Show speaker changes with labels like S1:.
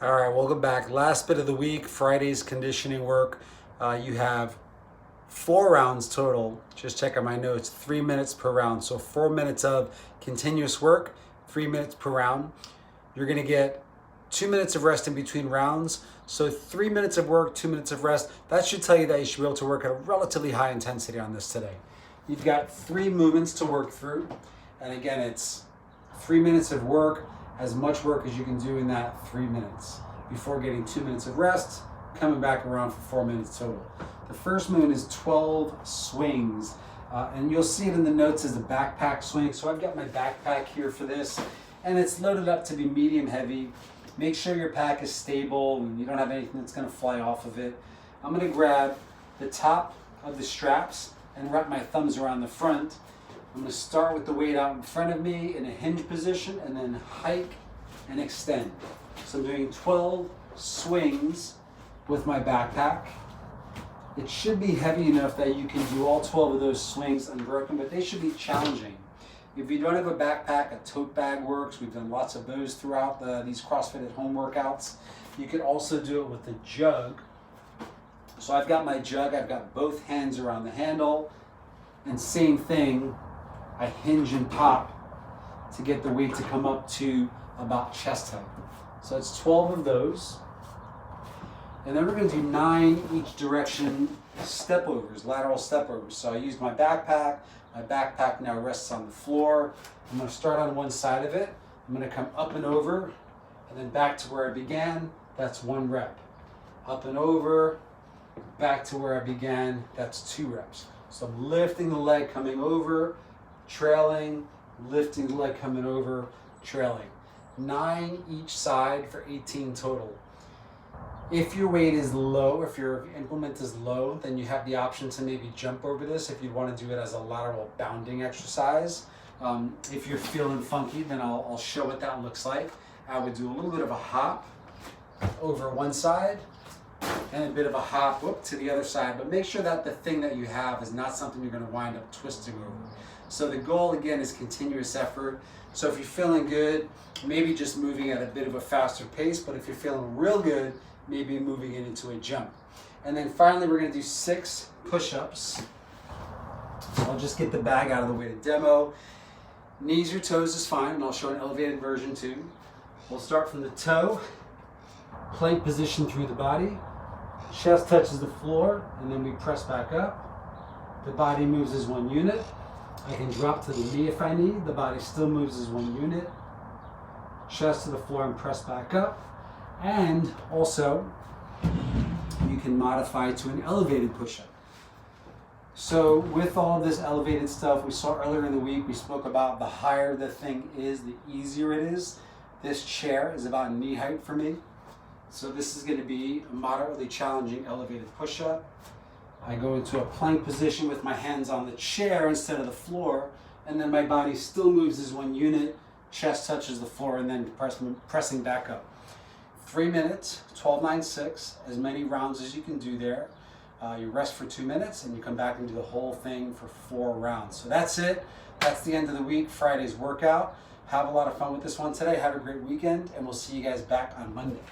S1: All right, welcome back. Last bit of the week, Friday's conditioning work. You have 4 rounds total. Just check out my notes, 3 minutes per round. So 4 minutes of continuous work, 3 minutes per round. You're gonna get 2 minutes of rest in between rounds. So 3 minutes of work, 2 minutes of rest. That should tell you that you should be able to work at a relatively high intensity on this today. You've got 3 movements to work through. And again, it's 3 minutes of work, as much work as you can do in that 3 minutes before getting 2 minutes of rest, coming back around for 4 minutes total. The first movement is 12 swings, and you'll see it in the notes as a backpack swing. So I've got my backpack here for this, and it's loaded up to be medium heavy. Make sure your pack is stable and you don't have anything that's gonna fly off of it. I'm gonna grab the top of the straps and wrap my thumbs around the front. I'm going to start with the weight out in front of me in a hinge position and then hike and extend. So I'm doing 12 swings with my backpack. It should be heavy enough that you can do all 12 of those swings unbroken, but they should be challenging. If you don't have a backpack, a tote bag works. We've done lots of those throughout these CrossFit at Home workouts. You could also do it with a jug. So I've got my jug, I've got both hands around the handle, and same thing, I hinge and pop to get the weight to come up to about chest height. So it's 12 of those. And then we're going to do 9 each direction step overs, lateral step overs. So I use my backpack now rests on the floor. I'm going to start on one side of it. I'm going to come up and over and then back to where I began. That's 1 rep. Up and over, back to where I began. That's 2 reps. So I'm lifting the leg, coming over, trailing, lifting the leg, coming over, trailing. 9 each side for 18 total. If your weight is low, if your implement is low, then you have the option to maybe jump over this if you want to do it as a lateral bounding exercise. If you're feeling funky, then I'll show what that looks like. I would do a little bit of a hop over one side and a bit of a hop to the other side, but make sure that the thing that you have is not something you're going to wind up twisting over. So the goal again is continuous effort. So if you're feeling good, maybe just moving at a bit of a faster pace, but if you're feeling real good, maybe moving it into a jump. And then finally we're going to do 6 push-ups. So I'll just get the bag out of the way to demo. Knees or toes is fine, and I'll show an elevated version too. We'll start from the toe, plank position through the body, chest touches the floor, and then we press back up. The body moves as one unit. I can drop to the knee if I need. The body still moves as one unit. Chest to the floor and press back up. And also, you can modify to an elevated push-up. So with all of this elevated stuff we saw earlier in the week, we spoke about the higher the thing is, the easier it is. This chair is about knee height for me. So this is going to be a moderately challenging elevated push-up. I go into a plank position with my hands on the chair instead of the floor, and then my body still moves as one unit, chest touches the floor, and then pressing back up. 3 minutes, 12, 9, 6, as many rounds as you can do there. You rest for 2 minutes, and you come back and do the whole thing for 4 rounds. So that's it. That's the end of the week, Friday's workout. Have a lot of fun with this one today. Have a great weekend, and we'll see you guys back on Monday.